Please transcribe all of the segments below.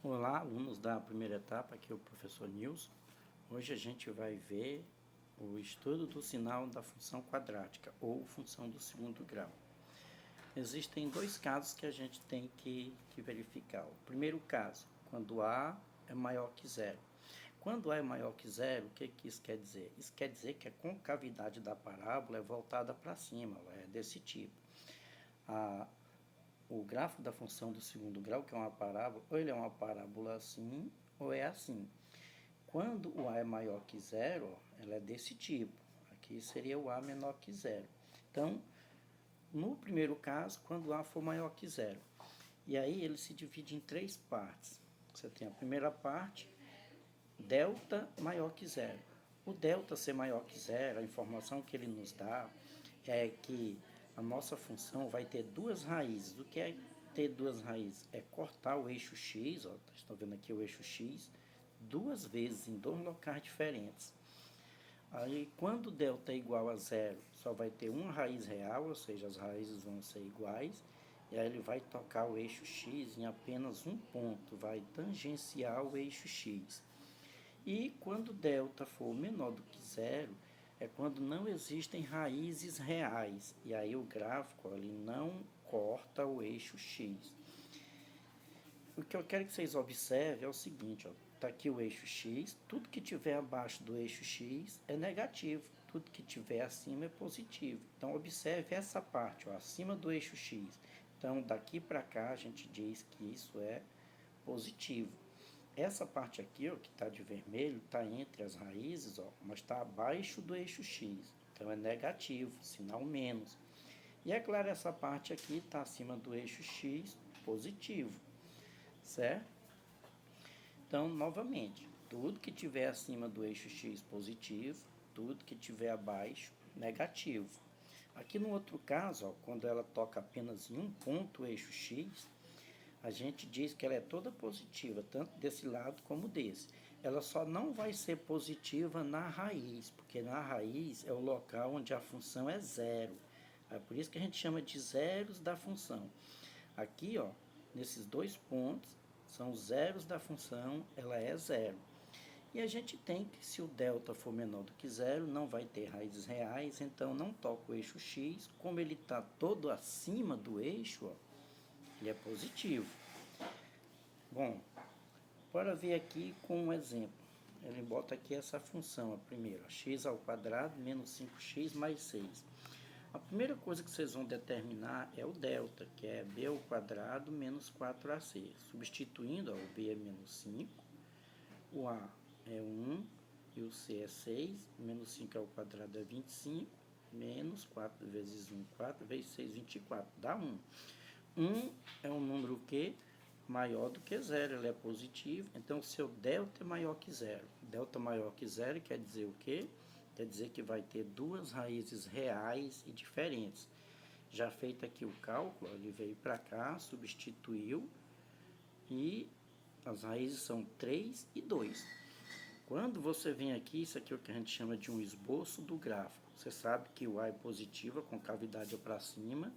Olá, alunos da primeira etapa, aqui é o professor Nilson. Hoje a gente vai ver o estudo do sinal da função quadrática, ou função do segundo grau. Existem dois casos que a gente tem que verificar. O primeiro caso, quando A é maior que zero. Quando A é maior que zero, o que isso quer dizer? Isso quer dizer que a concavidade da parábola é voltada para cima, ela é desse tipo. O gráfico da função do segundo grau, que é uma parábola, ou ele é uma parábola assim, ou é assim. Quando o A é maior que zero, ela é desse tipo. Aqui seria o A menor que zero. Então, no primeiro caso, quando o A for maior que zero. E aí ele se divide em três partes. Você tem a primeira parte, delta maior que zero. O delta ser maior que zero, a informação que ele nos dá é que a nossa função vai ter duas raízes. O que é ter duas raízes? É cortar o eixo x, ó, estão vendo aqui o eixo x, duas vezes em dois locais diferentes. Aí, quando delta é igual a zero, só vai ter uma raiz real, ou seja, as raízes vão ser iguais, e aí ele vai tocar o eixo x em apenas um ponto, vai tangenciar o eixo x. E quando delta for menor do que zero, é quando não existem raízes reais. E aí o gráfico ele não corta o eixo x. O que eu quero que vocês observem é o seguinte, está aqui o eixo x, tudo que tiver abaixo do eixo x é negativo, tudo que tiver acima é positivo. Então observe essa parte, ó, acima do eixo x. Então daqui para cá a gente diz que isso é positivo. Essa parte aqui, ó, que está de vermelho, está entre as raízes, ó, mas está abaixo do eixo x. Então é negativo, sinal menos. E é claro, essa parte aqui está acima do eixo x, positivo, certo? Então, novamente, tudo que tiver acima do eixo x positivo, tudo que tiver abaixo negativo. Aqui no outro caso, ó, quando ela toca apenas em um ponto o eixo x, a gente diz que ela é toda positiva, tanto desse lado como desse. Ela só não vai ser positiva na raiz, porque na raiz é o local onde a função é zero. É por isso que a gente chama de zeros da função. Aqui, ó, nesses dois pontos, são os zeros da função, ela é zero. E a gente tem que, se o delta for menor do que zero, não vai ter raízes reais, então não toca o eixo x. Como ele está todo acima do eixo, ó, ele é positivo. Bom, bora ver aqui com um exemplo. Ele bota aqui essa função, a primeira, x ao quadrado menos 5x mais 6. A primeira coisa que vocês vão determinar é o delta, que é b ao quadrado menos 4ac. Substituindo, ó, o b é menos 5, o a é 1 e o c é 6, menos 5 ao quadrado é 25, menos 4 vezes 1, 4 vezes 6, 24, dá 1. 1 é um número que maior do que zero, ele é positivo, então o seu delta é maior que zero. Delta maior que zero quer dizer o quê? Quer dizer que vai ter duas raízes reais e diferentes. Já feito aqui o cálculo, ele veio para cá, substituiu, e as raízes são 3 e 2. Quando você vem aqui, isso aqui é o que a gente chama de um esboço do gráfico. Você sabe que o A é positivo, a concavidade é para cima,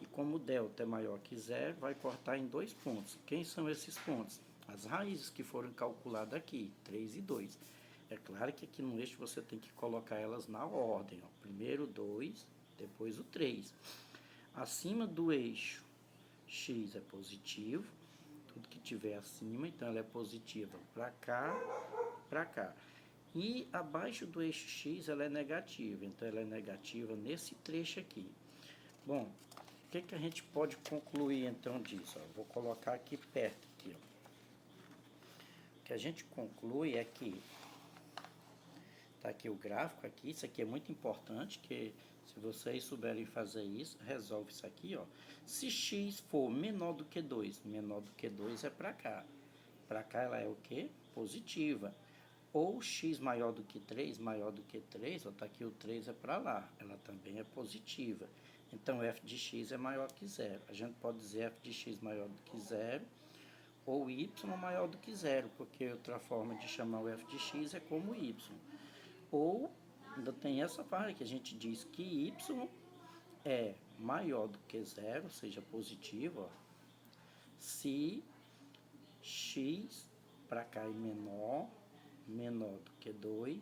e como o delta é maior que zero, vai cortar em dois pontos. Quem são esses pontos? As raízes que foram calculadas aqui, 3 e 2. É claro que aqui no eixo você tem que colocar elas na ordem. Ó. Primeiro o 2, depois o 3. Acima do eixo x é positivo, tudo que tiver acima, então ela é positiva para cá, para cá. E abaixo do eixo x ela é negativa, então ela é negativa nesse trecho aqui. Bom, o que a gente pode concluir então disso? Ó, vou colocar aqui perto. Aqui, ó. O que a gente conclui é que está aqui o gráfico, aqui, isso aqui é muito importante, que se vocês souberem fazer isso, resolve isso aqui, ó. Se x for menor do que 2, menor do que 2 é para cá. Para cá ela é o quê? Positiva. Ou x maior do que 3, maior do que 3, ó, tá aqui o 3 é para lá, ela também é positiva. Então f de x é maior que zero. A gente pode dizer f de x maior do que zero, ou y maior do que zero, porque outra forma de chamar o f de x é como y. Ou ainda tem essa parte que a gente diz que y é maior do que zero, ou seja, positivo, ó, se x para cá é menor do que 2,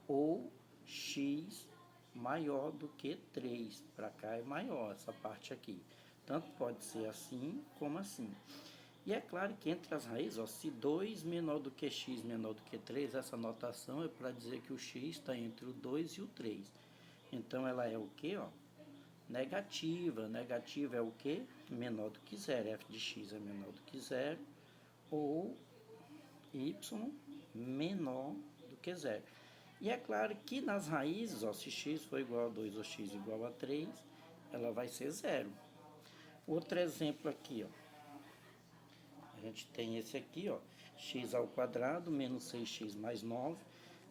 ou x maior do que 3, para cá é maior, essa parte aqui. Tanto pode ser assim como assim. E é claro que entre as raízes, ó, se 2 menor do que x menor do que 3, essa notação é para dizer que o x está entre o 2 e o 3. Então ela é o que? Negativa. Negativa é o que? Menor do que zero. F de x é menor do que zero, ou y menor do que zero. E é claro que nas raízes, ó, se x for igual a 2 ou x igual a 3, ela vai ser zero. Outro exemplo aqui, ó. A gente tem esse aqui, ó, x ao quadrado menos 6x mais 9.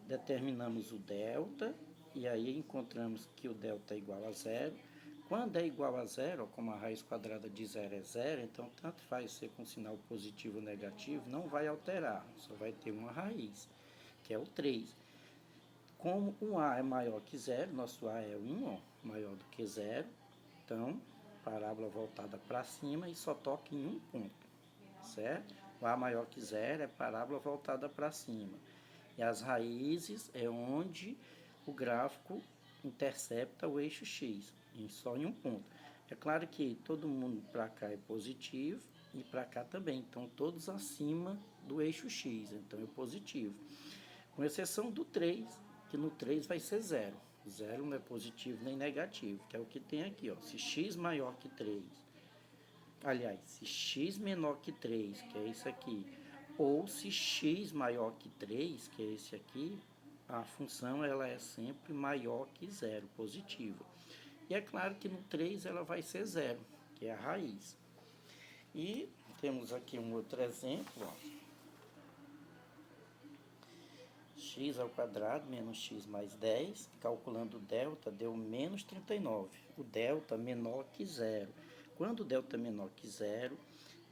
Determinamos o delta, e aí encontramos que o delta é igual a zero. Quando é igual a zero, como a raiz quadrada de zero é zero, então tanto faz ser com sinal positivo ou negativo, não vai alterar, só vai ter uma raiz, que é o 3. Como o a é maior que zero, nosso a é 1, ó, maior do que zero, então parábola voltada para cima e só toca em um ponto, certo? O a maior que zero é parábola voltada para cima. E as raízes é onde o gráfico intercepta o eixo x, só em um ponto. É claro que todo mundo para cá é positivo e para cá também, então todos acima do eixo x, então é positivo. Com exceção do 3, que no 3 vai ser zero. Zero não é positivo nem negativo, que é o que tem aqui, ó. Se x maior que 3, aliás, se x menor que 3, que é isso aqui, ou se x maior que 3, que é esse aqui, a função ela é sempre maior que zero, positiva. E é claro que no 3 ela vai ser zero, que é a raiz. E temos aqui um outro exemplo, ó. X ao quadrado menos x mais 10, calculando o delta, deu menos 39. O delta menor que zero. Quando o delta é menor que zero,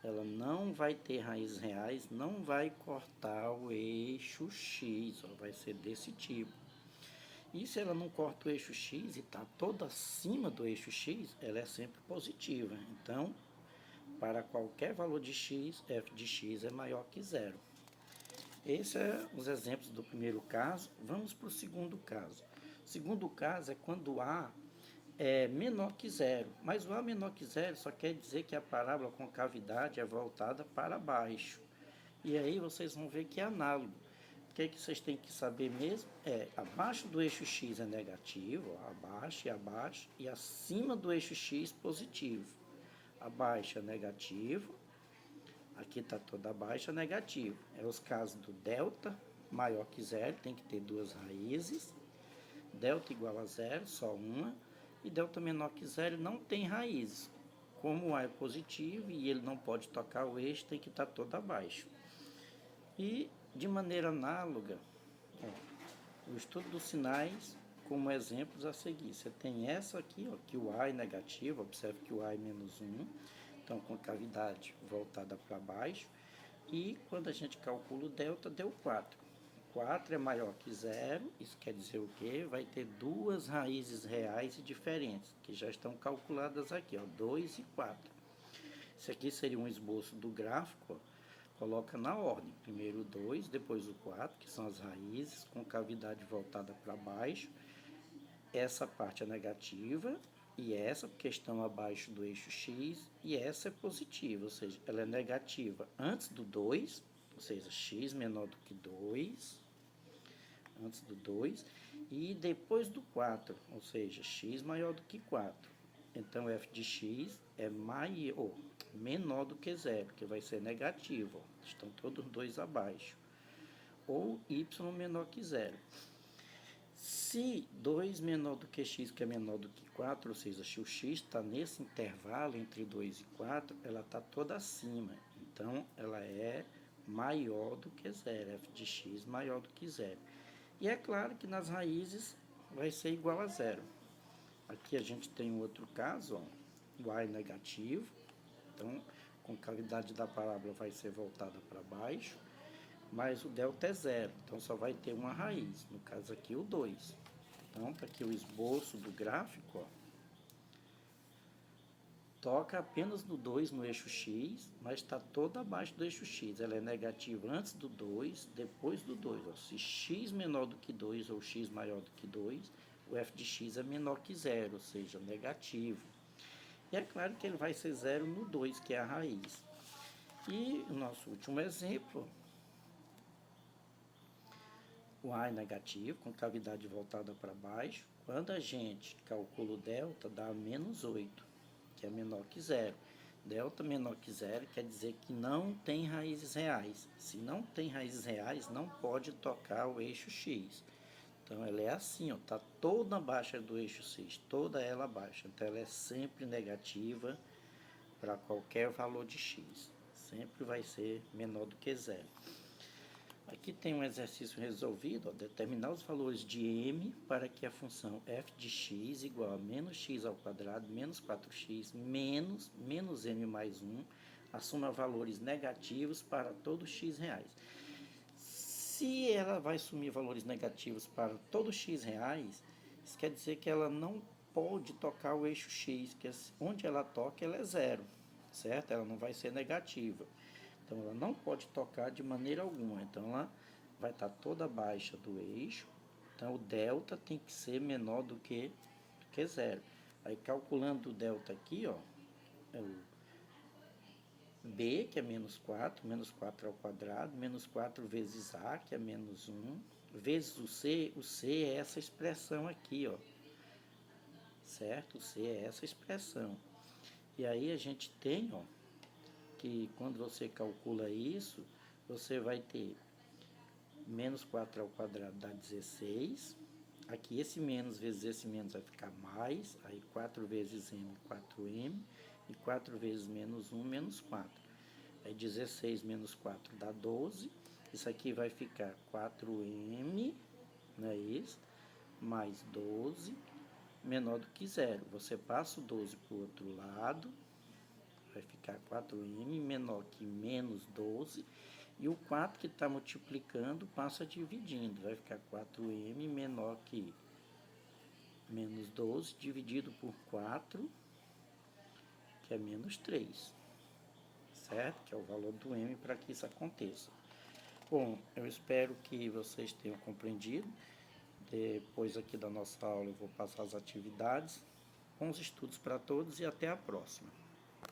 ela não vai ter raízes reais, não vai cortar o eixo x, ó, vai ser desse tipo. E se ela não corta o eixo x e está toda acima do eixo x, ela é sempre positiva. Então, para qualquer valor de x, f de x é maior que zero. Esses são os exemplos do primeiro caso. Vamos para o segundo caso. O segundo caso é quando A é menor que zero. Mas o A menor que zero só quer dizer que a parábola com cavidade é voltada para baixo. E aí vocês vão ver que é análogo. O que vocês têm que saber mesmo é, abaixo do eixo x é negativo, ó, abaixo, e acima do eixo x positivo. Abaixo é negativo, aqui está toda abaixo é negativo. É os casos do delta maior que zero, tem que ter duas raízes. Delta igual a zero, só uma. E delta menor que zero não tem raízes. Como o A é positivo e ele não pode tocar o eixo, tem que estar todo abaixo. E de maneira análoga, ó, o estudo dos sinais como exemplos a seguir. Você tem essa aqui, ó, que o A é negativo, observe que o A é menos 1, então com cavidade voltada para baixo. E quando a gente calcula o delta, deu 4. 4 é maior que zero, isso quer dizer o quê? Vai ter duas raízes reais e diferentes, que já estão calculadas aqui, ó, 2 e 4. Isso aqui seria um esboço do gráfico, ó. Coloca na ordem, primeiro o 2, depois o 4, que são as raízes, com cavidade voltada para baixo. Essa parte é negativa, e essa, porque estão abaixo do eixo x, e essa é positiva, ou seja, ela é negativa antes do 2, ou seja, x menor do que 2, antes do 2, e depois do 4, ou seja, x maior do que 4. Então, f de x é maior, menor do que zero, que vai ser negativo, ó. Estão todos dois abaixo. Ou y menor que zero. Se 2 menor do que x, que é menor do que 4, ou seja, se o x está nesse intervalo entre 2 e 4, ela está toda acima. Então, ela é maior do que zero, f de x maior do que zero. E é claro que nas raízes vai ser igual a zero. Aqui a gente tem um outro caso, ó, o A é negativo, então com cavidade da parábola vai ser voltada para baixo, mas o delta é zero, então só vai ter uma raiz, no caso aqui o 2. Então, para aqui o esboço do gráfico, ó, toca apenas no 2 no eixo X, mas está toda abaixo do eixo X. Ela é negativa antes do 2, depois do 2. Ó. Se x menor do que 2 ou x maior do que 2, o f de x é menor que zero, ou seja, negativo. E é claro que ele vai ser zero no 2, que é a raiz. E o nosso último exemplo, o A é negativo, com cavidade voltada para baixo. Quando a gente calcula o delta, dá menos 8, que é menor que zero. Delta menor que zero quer dizer que não tem raízes reais. Se não tem raízes reais, não pode tocar o eixo X. Então, ela é assim, está toda abaixo do eixo X, toda ela abaixo. Então, ela é sempre negativa para qualquer valor de X. Sempre vai ser menor do que zero. Aqui tem um exercício resolvido, ó, determinar os valores de m para que a função f de x igual a menos x ao quadrado menos 4x menos m mais 1 assuma valores negativos para todos x reais. Se ela vai assumir valores negativos para todos x reais, isso quer dizer que ela não pode tocar o eixo x, que onde ela toca ela é zero, certo? Ela não vai ser negativa. Então, ela não pode tocar de maneira alguma. Então, ela vai estar toda baixa do eixo. Então, o delta tem que ser menor do que zero. Aí, calculando o delta aqui, ó, é o b, que é menos 4 ao quadrado, menos 4 vezes a, que é menos 1, vezes o c é essa expressão aqui, ó, certo? O c é essa expressão. E aí, a gente tem, ó, que quando você calcula isso, você vai ter menos 4 ao quadrado dá 16. Aqui esse menos vezes esse menos vai ficar mais. Aí 4 vezes m, 4m. E 4 vezes menos 1, menos 4. Aí 16 menos 4 dá 12. Isso aqui vai ficar 4m, não é isso? Mais 12, menor do que zero. Você passa o 12 para o outro lado. Vai ficar 4m menor que menos 12. E o 4 que está multiplicando passa dividindo. Vai ficar 4m menor que menos 12 dividido por 4, que é menos 3. Certo? Que é o valor do m para que isso aconteça. Bom, eu espero que vocês tenham compreendido. Depois aqui da nossa aula eu vou passar as atividades. Bons estudos para todos e até a próxima.